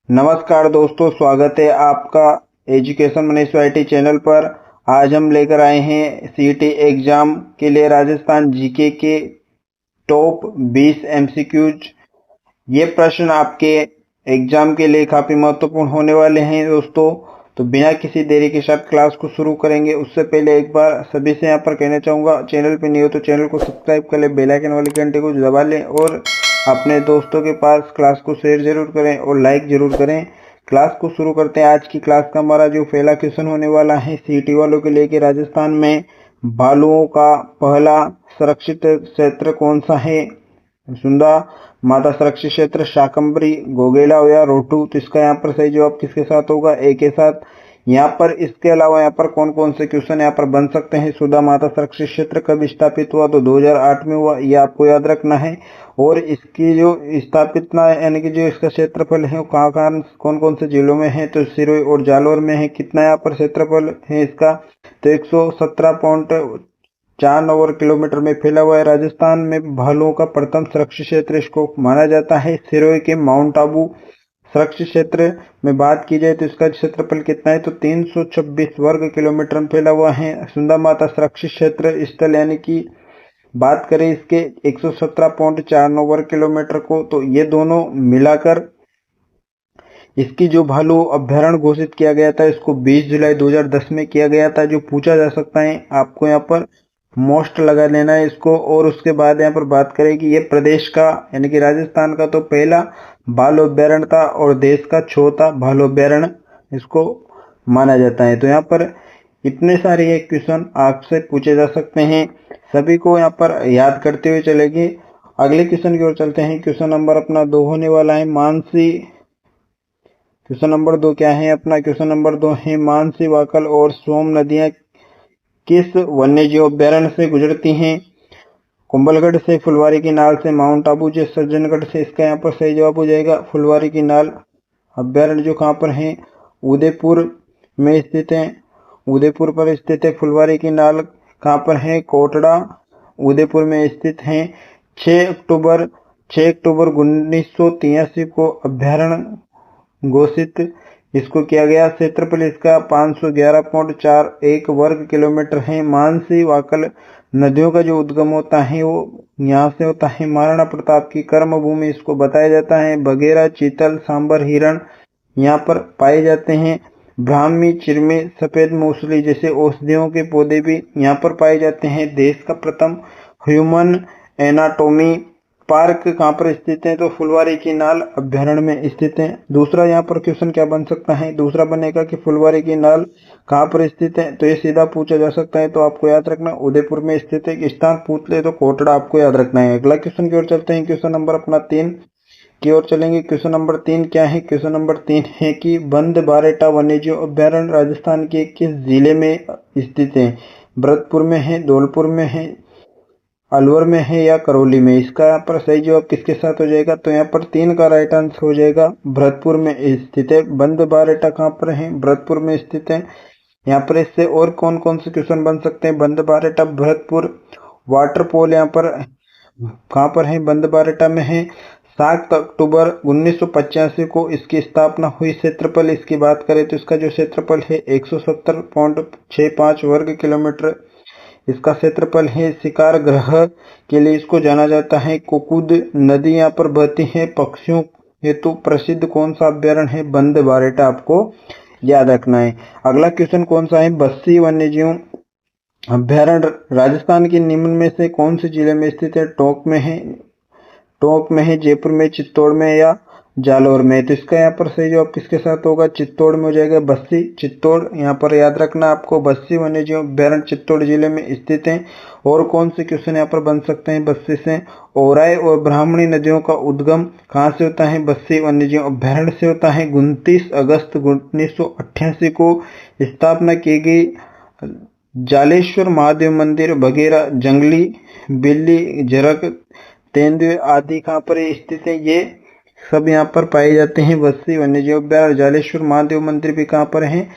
नमस्कार दोस्तों, स्वागत है आपका एजुकेशन मनीष आईटी चैनल पर। आज हम लेकर आए हैं सीईटी एग्जाम के लिए राजस्थान जीके के टॉप 20 एमसीक्यूज। ये प्रश्न आपके एग्जाम के लिए काफ़ी महत्वपूर्ण होने वाले हैं दोस्तों। तो बिना किसी देरी के साथ क्लास को शुरू करेंगे। उससे पहले एक बार सभी से यहाँ पर कहना चाहूँगा, चैनल पे नहीं हो तो चैनल को सब्सक्राइब कर ले, बेल आइकन वाली घंटे को दबा लें और अपने दोस्तों के पास क्लास को शेयर जरूर करें और लाइक जरूर करें। क्लास को शुरू करते हैं। आज की क्लास का हमारा जो पहला क्वेश्चन होने वाला है सीईटी वालों के लिए कि राजस्थान में भालुओं का पहला संरक्षित क्षेत्र कौन सा है। सुंदा माता संरक्षित क्षेत्र, शाकंभरी, गोगेला या रोटू। तो इसका यहाँ पर सही जवाब किसके साथ होगा? ए के साथ। यहाँ पर इसके अलावा यहाँ पर कौन कौन से क्वेश्चन यहाँ पर बन सकते हैं? सुधा माता संरक्षित क्षेत्र कब स्थापित हुआ? तो 2008 में हुआ, ये आपको याद रखना है। और इसकी जो स्थापितना यानी कि जो इसका क्षेत्रफल है वो कहाँ कहाँ कौन कौन से जिलों में है? तो सिरोही और जालौर में है। कितना यहाँ पर क्षेत्रफल है इसका? तो 117.4 किलोमीटर में फैला हुआ है। राजस्थान में भालुओं का प्रथम सुरक्षित क्षेत्र इसको माना जाता है सिरोही के माउंट आबू सुरक्षित क्षेत्र में बात की जाए तो इसका क्षेत्रफल कितना है? तो 326 वर्ग किलोमीटर में फैला हुआ है। सुंदा माता सुरक्षित क्षेत्र स्थल यानी कि बात करें इसके 117.49 वर्ग किलोमीटर को, तो ये दोनों मिलाकर इसकी जो भालू अभ्यारण्य घोषित किया गया था इसको 20 जुलाई 2010 में किया गया था। जो पूछा जा सकता है आपको यहाँ पर मोस्ट लगा लेना है इसको। और उसके बाद यहाँ पर बात करें कि ये प्रदेश का यानी कि राजस्थान का तो पहला भालू अभ्यारण्य था और देश का चौथा भालू अभ्यारण्य इसको माना जाता है। तो यहाँ पर इतने सारे ये क्वेश्चन आपसे पूछे जा सकते हैं, सभी को यहाँ पर याद करते हुए चलेंगे। अगले क्वेश्चन की ओर चलते हैं। क्वेश्चन नंबर अपना 2 होने वाला है मानसी। क्वेश्चन नंबर 2 क्या है अपना? क्वेश्चन नंबर 2 है मानसी, वाकल और सोम नदियां किस वन्यजीव अभ्यारण्य से गुजरती हैं? कुंभलगढ़ से, फुलवारी की नाल से, माउंट आबू से, सज्जनगढ़ से। इसका यहाँ पर सही जवाब हो जाएगा फुलवारी की नाल अभ्यारण्य, जो कहाँ पर है? उदयपुर में स्थित है। उदयपुर पर स्थित है फुलवारी की नाल। कहाँ पर है? कोटड़ा, उदयपुर में स्थित है। 6 अक्टूबर 1983 को अभ्यारण्य घोषित इसको किया गया। क्षेत्रफल इसका 511.41 वर्ग किलोमीटर है। मानसी वाकल नदियों का जो उद्गम होता है वो यहाँ से होता है महाराणा प्रताप की कर्म भूमि इसको बताया जाता है। बगेरा, चीतल, सांबर, हिरण यहाँ पर पाए जाते हैं। ब्राह्मी, चिरमे, सफेद मूसली जैसे औषधियों के पौधे भी यहाँ पर पाए जाते हैं। देश का प्रथम ह्यूमन एनाटोमी पार्क कहाँ पर स्थित है? तो फुलवारी की नाल अभ्यारण्य में स्थित है। दूसरा यहाँ पर क्वेश्चन क्या बन सकता है? दूसरा बनेगा कि फुलवारी की नाल कहाँ पर स्थित है? तो ये सीधा पूछा जा सकता है, तो आपको याद रखना उदयपुर में स्थित है। कि स्थान पूछ ले तो कोटड़ा आपको याद रखना है। अगला क्वेश्चन की ओर चलते हैं। क्वेश्चन नंबर अपना 3 की ओर चलेंगे। क्वेश्चन नंबर 3 क्या है? क्वेश्चन नंबर 3 है कि बंद बारेटा वन्यजीव अभ्यारण्य राजस्थान के किस जिले में स्थित है? भरतपुर में है, धौलपुर में है, अलवर में है या करौली में? इसका यहाँ पर सही जवाब किसके साथ हो जाएगा? तो यहाँ पर 3 का राइट आंसर हो जाएगा भरतपुर में स्थित है। बंद बारेटा कहाँ पर है? भरतपुर में स्थित है। यहाँ पर इससे और कौन कौन से क्वेश्चन बन सकते हैं? बंद बारेटा, भरतपुर, वाटरफॉल यहाँ पर कहाँ पर है? बंद बारेटा में है। 7 अक्टूबर 1985 को इसकी स्थापना हुई। क्षेत्रफल इसकी बात करें तो इसका जो क्षेत्रफल है 170.65 वर्ग किलोमीटर इसका क्षेत्रफल है। शिकार ग्रह के लिए इसको जाना जाता है। कुकुद नदी यहाँ पर बहती है। पक्षियों हेतु प्रसिद्ध कौन सा अभ्यारण्य है? बंद बारेटा आपको याद रखना है। अगला क्वेश्चन कौन सा है? बस्सी वन्यजीव अभ्यारण्य राजस्थान के निम्न में से कौन से जिले में स्थित है? टोंक में है, जयपुर में, चित्तौड़ में या जालौर में? तो इसका यहाँ पर सही जवाब किसके साथ होगा? चित्तौड़ में हो जाएगा। बस्सी, चित्तौड़ यहाँ पर याद रखना आपको। बस्सी वन्यजीव अभ्यारण्य चित्तौड़ जिले में स्थित है। और कौन से क्वेश्चन यहाँ पर बन सकते हैं बस्सी से? ओराई और ब्राह्मणी नदियों का उद्गम कहाँ से होता है? बस्सी वन्यजीव अभ्यारण्य से होता है। 29 अगस्त 1988 को स्थापना की गई। जालेश्वर महादेव मंदिर, बगेरा, जंगली बिल्ली, झरक, तेंदुए आदि कहाँ पर स्थित है? ये सब यहाँ पर पाए जाते हैं बस्सी वन्यजीव अभ्यारण्य। जालेश्वर महादेव मंदिर भी कहाँ पर है?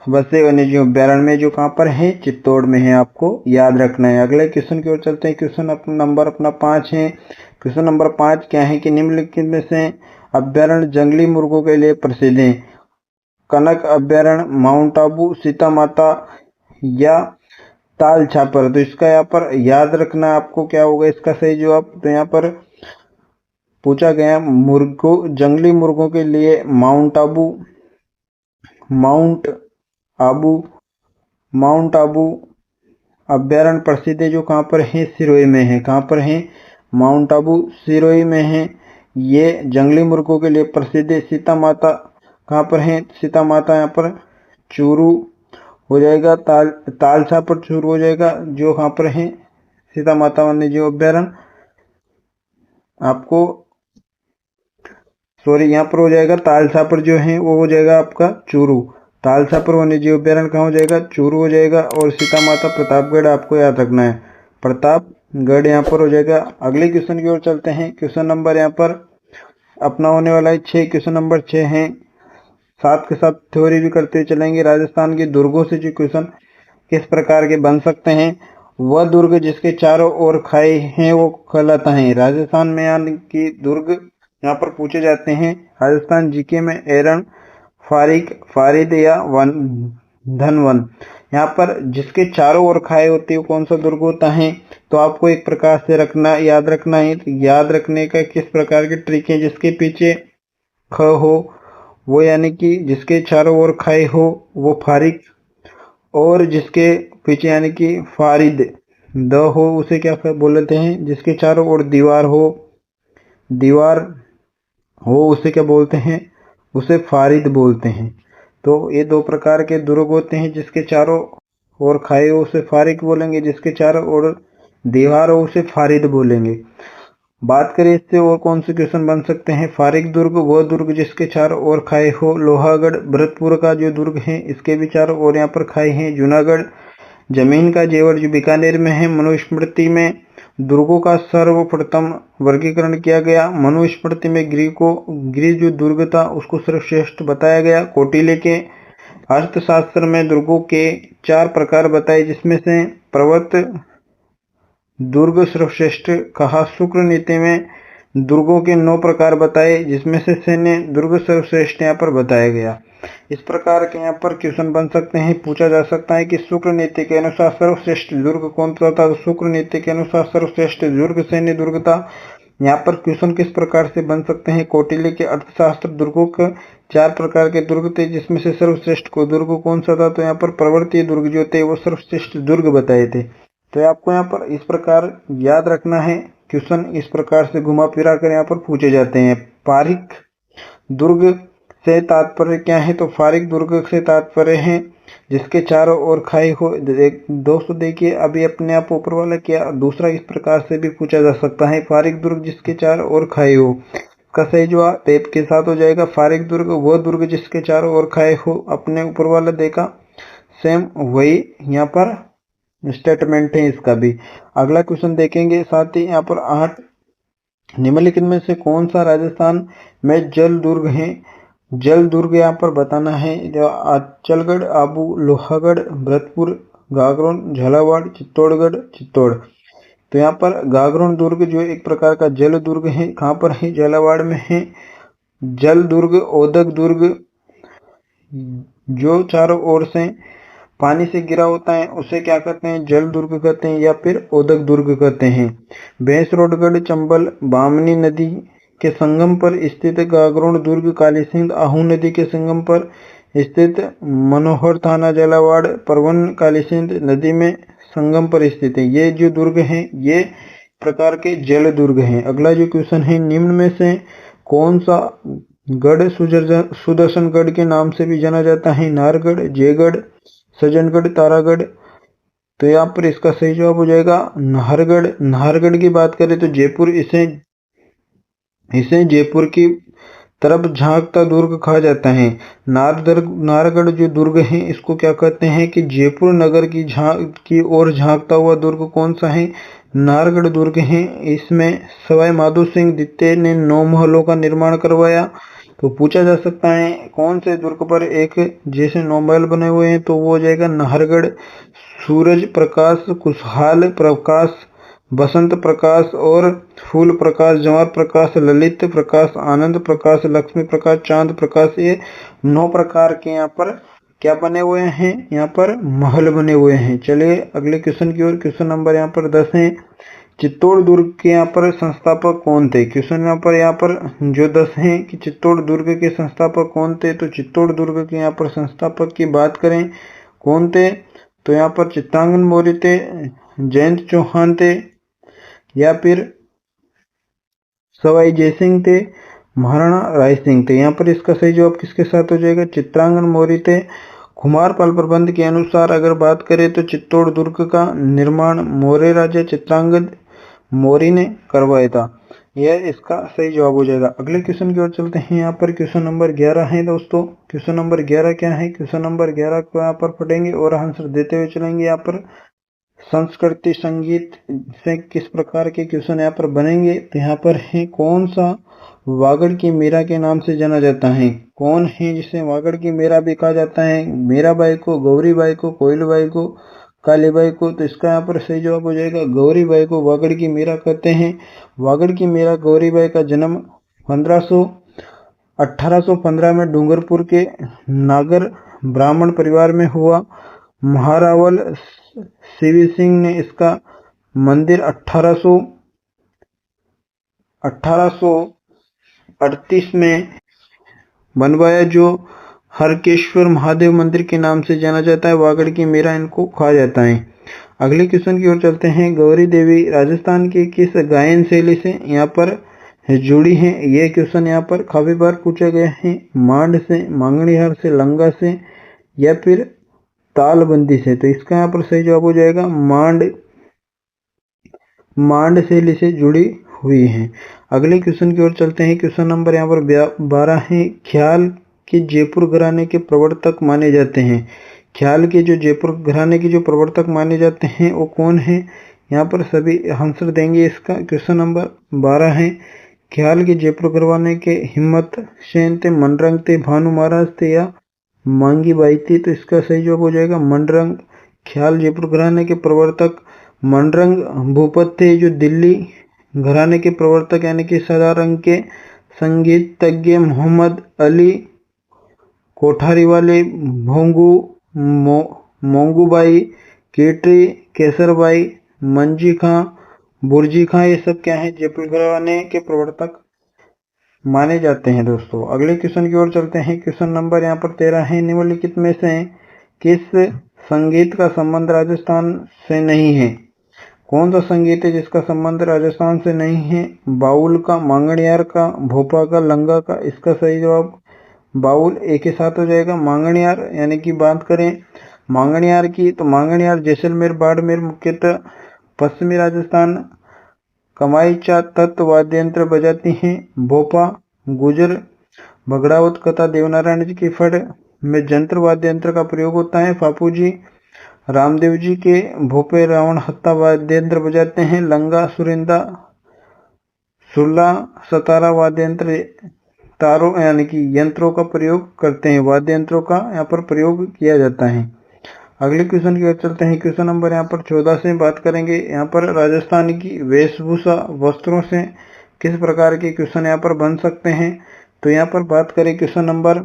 बस्सी वन्यजीव अभ्यारण्य में, जो कहाँ पर है? चित्तौड़ में है, आपको याद रखना है। अगले क्वेश्चन की ओर चलते हैं। क्वेश्चन नंबर अपना 5 है। क्वेश्चन नंबर 5 क्या है कि निम्नलिखित में से अभ्यारण्य जंगली मुर्गों के लिए प्रसिद्ध है? कनक अभ्यारण्य, माउंट आबू, सीता माता या ताल छापर? तो इसका यहाँ पर याद रखना आपको क्या होगा इसका सही जवाब। तो यहाँ पर पूछा गया जंगली मुर्गों के लिए माउंट आबू अभ्यारण्य प्रसिद्ध है, जो कहाँ पर है? सिरोही में है। कहाँ पर है? माउंट आबू सिरोही में है। ये जंगली मुर्गों के लिए प्रसिद्ध है। सीता माता कहाँ पर है? सीता माता यहाँ पर चूरू हो जाएगा, ताल छापर चूरू हो जाएगा, जो कहाँ पर है? सीता माता वन्य जीव अभ्यारण्य आपको यहाँ पर हो जाएगा ताल छापर जो है वो हो जाएगा आपका चूरू। ताल छापर वन्य जीव अभ्यारण्य कहाँ हो जाएगा? चूरू हो जाएगा। और सीता माता प्रतापगढ़ आपको याद रखना है, प्रतापगढ़ यहाँ पर हो जाएगा। अगले क्वेश्चन की ओर चलते हैं। क्वेश्चन नंबर यहाँ पर अपना होने वाला है 6। क्वेश्चन नंबर 6 है, साथ के साथ थ्योरी भी करते हुए चलेंगे। राजस्थान के दुर्गों से जो क्वेश्चन किस प्रकार के बन सकते हैं? वह दुर्ग जिसके चारों ओर खाई हैं वो कहलाता है। राजस्थान में यानी कि दुर्ग यहाँ पर पूछे जाते हैं। राजस्थान जीके में एरन, फारिद या धनवन। यहाँ पर जिसके चारों ओर खाई होती है कौन सा दुर्ग होता है? तो आपको एक प्रकार से याद रखना है। तो याद रखने का किस प्रकार के ट्रिक है? जिसके पीछे ख हो वो यानी कि जिसके चारों ओर खाई हो वो फारिक, और जिसके पीछे यानी कि फारिद द हो उसे क्या बोलते हैं? जिसके चारों ओर दीवार हो उसे क्या बोलते हैं? उसे फारिद बोलते हैं। तो ये दो प्रकार के दुर्ग होते हैं। जिसके चारों ओर खाई हो उसे फारिक बोलेंगे, जिसके चारों ओर दीवार हो उसे फारिद बोलेंगे। बात करें इससे और कौन से क्वेश्चन बन सकते हैं? फारिक दुर्ग वह दुर्ग जिसके चारों ओर खाई हो। लोहागढ़ भरतपुर का जो दुर्ग है इसके भी चारों ओर यहाँ पर खाई है। जूनागढ़ जमीन का जेवर जो बीकानेर में है। मनुस्मृति में दुर्गों का सर्वप्रथम वर्गीकरण किया गया। मनुस्मृति में गिरि जो दुर्ग था उसको सर्वश्रेष्ठ बताया गया। कौटिल्य के अर्थशास्त्र में दुर्गों के 4 प्रकार बताए, जिसमें से पर्वत दुर्ग सर्वश्रेष्ठ कहा। शुक्र नीति में दुर्गों के 9 प्रकार बताए, जिसमें से सैन्य दुर्ग सर्वश्रेष्ठ यहाँ पर बताया गया। इस प्रकार के यहाँ पर क्वेश्चन बन सकते हैं। पूछा जा सकता है कि शुक्र नीति के अनुसार सर्वश्रेष्ठ दुर्ग कौन सा था? तो शुक्र नीति के अनुसार सर्वश्रेष्ठ दुर्ग सैन्य दुर्ग था। यहाँ पर क्वेश्चन किस प्रकार से बन सकते हैं? कौटिल्य के अर्थशास्त्र दुर्गों के 4 प्रकार के दुर्ग थे, जिसमें से सर्वश्रेष्ठ को दुर्ग कौन सा था? तो यहाँ पर पर्वतीय दुर्ग जो थे वो सर्वश्रेष्ठ दुर्ग बताए थे। तो आपको यहाँ पर इस प्रकार याद रखना है। क्वेश्चन इस प्रकार से घुमा फिरा कर यहाँ पर पूछे जाते हैं। फारिक दुर्ग से तात्पर्य क्या है? तो फारिक दुर्ग से तात्पर्य है जिसके चारों ओर खाई हो। दोस्तों देखिए अभी अपने आप ऊपर वाला किया, दूसरा इस प्रकार से भी पूछा जा सकता है। फारिक दुर्ग जिसके चारों ओर खाई हो का सही जवाब टेप के साथ हो जाएगा। फारिक दुर्ग वह दुर्ग जिसके चारों ओर खाई हो। अपने ऊपर वाला देखा सेम वही यहाँ पर स्टेटमेंट है इसका भी। अगला क्वेश्चन देखेंगे। साथ ही यहाँ पर 8 निम्नलिखित में से कौन सा राजस्थान में जल दुर्ग है? जल दुर्ग यहाँ पर बताना है। जो अचलगढ़, आबू, लोहागढ़, भरतपुर, गागरोन, झालावाड़, चित्तौड़। तो यहाँ पर गागरोन दुर्ग जो एक प्रकार का जल दुर्ग है, कहाँ पर है? झालावाड़ में है। जल दुर्ग ओदक दुर्ग जो चारों ओर से पानी से घिरा होता है उसे क्या कहते हैं? जल दुर्ग कहते हैं या फिर ओदक दुर्ग कहते हैं। भैंसरोडगढ़, चंबल, बामनी नदी के संगम पर स्थित गागरोन दुर्ग, कालीसिंध, आहू नदी के संगम पर स्थित मनोहर थाना, झालावाड़, परवन, कालीसिंध नदी में संगम पर स्थित है। ये जो दुर्ग हैं ये प्रकार के जल दुर्ग हैं। अगला जो क्वेश्चन है, निम्न में से कौन सा गढ़ सुदर्शनगढ़ के नाम से भी जाना जाता है? नाहरगढ़, जयगढ़, सज्जनगढ़, तारागढ़। तो यहाँ पर इसका सही जवाब हो जाएगा नाहरगढ़। नाहरगढ़ की बात करें तो जयपुर इसे जयपुर की तरफ झांकता दुर्ग कहा जाता है। नाहरगढ़ जो दुर्ग है इसको क्या कहते हैं कि जयपुर नगर की ओर झांकता हुआ दुर्ग कौन सा है? नाहरगढ़ दुर्ग है। इसमें सवाई माधो सिंह द्वितीय ने 9 महलों का निर्माण करवाया। तो पूछा जा सकता है कौन से दुर्ग पर एक जैसे 9 महल बने हुए हैं? तो वो हो जाएगा नाहरगढ़। सूरज प्रकाश, खुशहाल प्रकाश, बसंत प्रकाश और फूल प्रकाश, जंवर प्रकाश, ललित प्रकाश, आनंद प्रकाश, लक्ष्मी प्रकाश, चांद प्रकाश, ये 9 प्रकार के यहाँ पर क्या बने हुए हैं, यहाँ पर महल बने हुए हैं। चलिए अगले क्वेश्चन की ओर। क्वेश्चन नंबर यहाँ पर 10 है। चित्तौड़ दुर्ग के यहाँ पर संस्थापक कौन थे? क्वेश्चन यहाँ पर जो 10 हैं कि चित्तौड़ दुर्ग के संस्थापक कौन थे, तो चित्तौड़ दुर्ग के यहाँ पर संस्थापक की बात करें कौन थे, तो यहाँ पर चित्तांगन मौर्य थे, जयंत चौहान थे, या फिर सवाई जयसिंह थे, महाराणा राय सिंह थे। यहाँ पर इसका सही जवाब किसके साथ हो जाएगा? चित्रांगन मौर्य थे। कुमारपाल प्रबंध के अनुसार अगर बात करें तो चित्तौड़ दुर्ग का निर्माण मौर्य राजा चित्रांगन मौर्य ने करवाया था। यह इसका सही जवाब हो जाएगा। अगले क्वेश्चन की ओर चलते हैं। यहाँ पर क्वेश्चन नंबर 11 है दोस्तों। क्वेश्चन नंबर 11 क्या है? क्वेश्चन नंबर 11 को यहाँ पर पढ़ेंगे और आंसर देते हुए चलेंगे। यहाँ पर संस्कृति संगीत से किस प्रकार के क्वेश्चन यहाँ पर बनेंगे, तो यहाँ पर है कौन सा वागड़ की मीरा के नाम से जाना जाता है? कौन है जिसे वागड़ की मीरा भी कहा जाता है? मीराबाई को, गौरीबाई को, कोयलबाई को, कालीबाई को? तो इसका यहाँ पर सही जवाब हो जाएगा गौरीबाई को वागड़ की मीरा कहते हैं। वागड़ की मीरा गौरीबाई का जन्म 1815 में डूंगरपुर के नागर ब्राह्मण परिवार में हुआ। महारावल सीवी सिंह ने इसका मंदिर 1838 में बनवाया, जो हरकेश्वर महादेव मंदिर के नाम से जाना जाता है। वागड़ की मीरा इनको कहा जाता है। अगले क्वेश्चन की ओर चलते हैं। गौरी देवी राजस्थान की किस गायन शैली से यहाँ पर जुड़ी हैं? ये क्वेश्चन यहाँ पर काफी बार पूछे गए हैं। मांड से, मांगणीहार से, लंगा से, या फिर तालबंदी से? तो इसका यहाँ पर सही जवाब हो जाएगा मांड शैली से जुड़ी हुई है। अगले क्वेश्चन की ओर चलते हैं। क्वेश्चन नंबर यहाँ पर 12 है। ख्याल के जयपुर घराने के प्रवर्तक माने जाते हैं। ख्याल के जो जयपुर घराने के जो प्रवर्तक माने जाते हैं वो कौन है? यहाँ पर सभी आंसर देंगे। इसका क्वेश्चन नंबर 12 है। ख्याल के जयपुर घराने के हिम्मत सेन थे, मनरंग थे, भानु महाराज थे, या मांगी बाई थी? तो इसका सही जवाब हो जाएगा मनरंग। ख्याल जयपुर घराने के प्रवर्तक मनरंग भूपत थे, जो दिल्ली घराने के प्रवर्तक यानी कि सदारंग के संगीतज्ञ मोहम्मद अली कोठारी वाले, मोंगूबाई, केटरी, केसरबाई, मंजी खां, बुर्जी खां, ये सब क्या है? जयपुर घराने के प्रवर्तक माने जाते हैं दोस्तों। अगले क्वेश्चन की ओर चलते हैं। क्वेश्चन नंबर यहाँ पर 13 है। निम्नलिखित में से किस संगीत का संबंध राजस्थान से नहीं है? कौन सा संगीत है जिसका संबंध राजस्थान से नहीं है? बाउल का, मांगणियार का, भोपा का, लंगा का? इसका सही जवाब बाउल एक के साथ हो जाएगा। मांगणियार यानी कि बात करें मांगणियार की, तो मांगणियार जैसलमेर, बाड़मेर, मुख्यतः पश्चिमी राजस्थान कमाईचा तत्व वाद्य यंत्र बजाती हैं। भोपा गुजर भगड़ावत कथा देवनारायण जी की फड़ में जंत्र वाद्य यंत्र का प्रयोग होता है। फापूजी रामदेव जी के भोपे रावण हत्ता वाद्य यंत्र बजाते हैं। लंगा सुरिंदा सुरला सतारा वाद्य यंत्र तारों यानी कि यंत्रों का प्रयोग करते हैं। वाद्य यंत्रों का यहाँ पर प्रयोग किया जाता है। अगले क्वेश्चन की ओर चलते हैं। क्वेश्चन नंबर यहाँ पर 14 से बात करेंगे। यहाँ पर राजस्थान की वेशभूषा वस्त्रों से किस प्रकार के क्वेश्चन यहाँ पर बन सकते हैं, तो यहाँ पर बात करें क्वेश्चन नंबर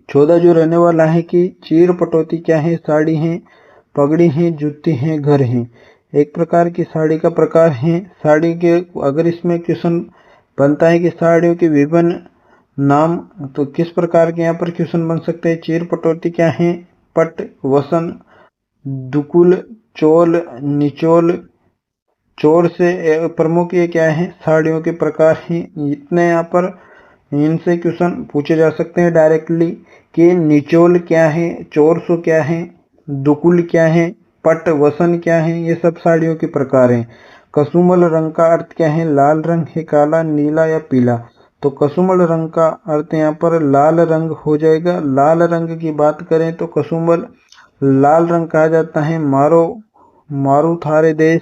14 जो रहने वाला है कि चीर पटोती क्या है? साड़ी है, पगड़ी है, जूती है, घर है? एक प्रकार की साड़ी का प्रकार है। साड़ी के अगर इसमें क्वेश्चन बनता है कि साड़ियों के विभिन्न नाम, तो किस प्रकार के यहाँ पर क्वेश्चन बन सकते हैं? चीर पटोती क्या है? पट, वसन, दुकुल, चोल, निचोल, चोर से प्रमुख ये क्या है? साड़ियों के प्रकार हैं। इतने यहाँ पर इनसे क्वेश्चन पूछे जा सकते हैं डायरेक्टली कि निचोल क्या है, चोरसो क्या है, दुकुल क्या है, पट वसन क्या है? ये सब साड़ियों के प्रकार हैं। कसुमल रंग का अर्थ क्या है? लाल रंग है, काला, नीला या पीला? तो कसुमल रंग का अर्थ यहाँ पर लाल रंग हो जाएगा। लाल रंग की बात करें तो कसुमल लाल रंग कहा जाता है। मारू थारे देश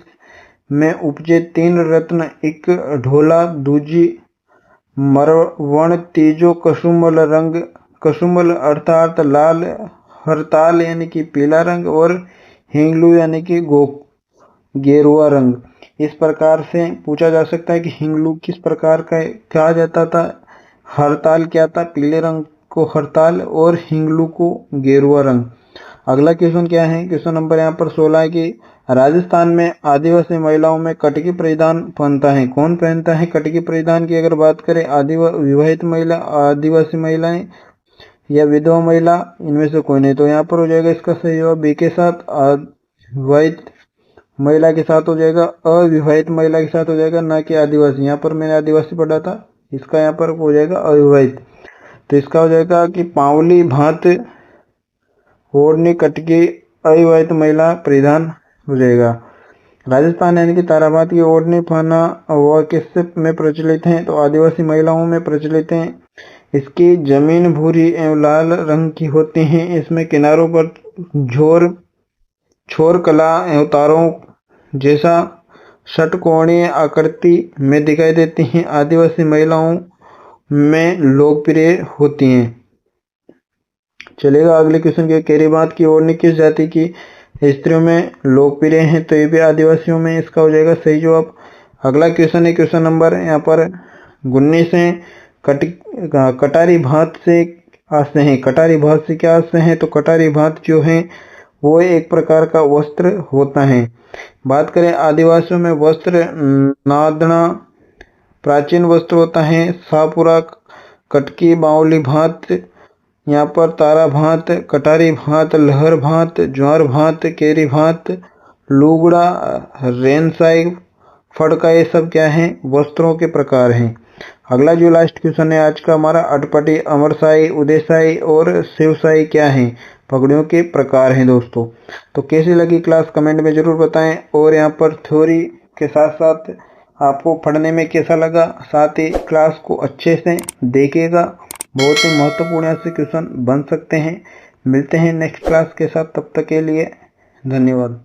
में उपजे 3 रत्न, एक ढोला, दूजी मरवण, तीजो कसुमल रंग। कसुमल अर्थात लाल, हरताल यानी कि पीला रंग, और हिंगलू यानी कि गेरुआ रंग। इस प्रकार से पूछा जा सकता है कि हिंगलू किस प्रकार का कहा जाता था। हरताल क्या था? पीले रंग को हरताल और हिंगलू को गेरुआ रंग। अगला क्वेश्चन क्या है? क्वेश्चन नंबर यहाँ पर 16 है कि राजस्थान में आदिवासी महिलाओं में कटकी परिधान पहनता है। कौन पहनता है कटकी परिधान की अगर बात करें? विवाहित महिला, आदिवासी महिलाएं या विधवा महिला, इनमें से कोई नहीं। तो यहाँ पर हो जाएगा इसका सही जवाब बी के साथ, विवाहित महिला के साथ हो जाएगा, अविवाहित महिला के साथ हो जाएगा, ना कि आदिवासी। यहाँ पर मैंने आदिवासी पढ़ा था, इसका यहाँ पर हो जाएगा अविवाहित। तो इसका हो जाएगा कि पावली भात ओढ़नी कटकी अविवाहित महिला परिधान हो जाएगा। राजस्थान यानी कि ताराबाद की ओढ़नी पहना वह किससे में प्रचलित है? तो आदिवासी महिलाओं में प्रचलित है। इसकी जमीन भूरी एवं लाल रंग की होती है। इसमें किनारों पर छोर कला एवं तारों जैसा षटकोणीय आकृति में दिखाई देती हैं। आदिवासी महिलाओं में लोकप्रिय होती हैं। चलेगा अगले क्वेश्चन के, केरी बात की ओढ़नी किस जाति की स्त्रियों में लोकप्रिय है? तो ये भी आदिवासियों में। इसका हो जाएगा सही जवाब। अगला क्वेश्चन है क्वेश्चन नंबर यहाँ पर 19 है, कटारी भात से आते हैं। कटारी भात से क्या आते हैं? तो कटारी भात जो है वो एक प्रकार का वस्त्र होता है। बात करें आदिवासियों में वस्त्र, नादना प्राचीन वस्त्र होता है। शाहपुरा, कटकी, बावली भात, यहाँ पर तारा भात, कटारी भात, लहर भात, ज्वार भात, केरी भात, लुगड़ा, रेनसाई, फड़का, ये सब क्या है? वस्त्रों के प्रकार हैं। अगला जो लास्ट क्वेश्चन है आज का हमारा, अटपटी, अमरसाई, उदयसाई और शिवसाई क्या है? पगड़ियों के प्रकार हैं दोस्तों। तो कैसी लगी क्लास कमेंट में जरूर बताएं, और यहाँ पर थ्योरी के साथ साथ आपको पढ़ने में कैसा लगा, साथ ही क्लास को अच्छे से देखिएगा। बहुत ही महत्वपूर्ण ऐसे क्वेश्चन बन सकते हैं। मिलते हैं नेक्स्ट क्लास के साथ, तब तक के लिए धन्यवाद।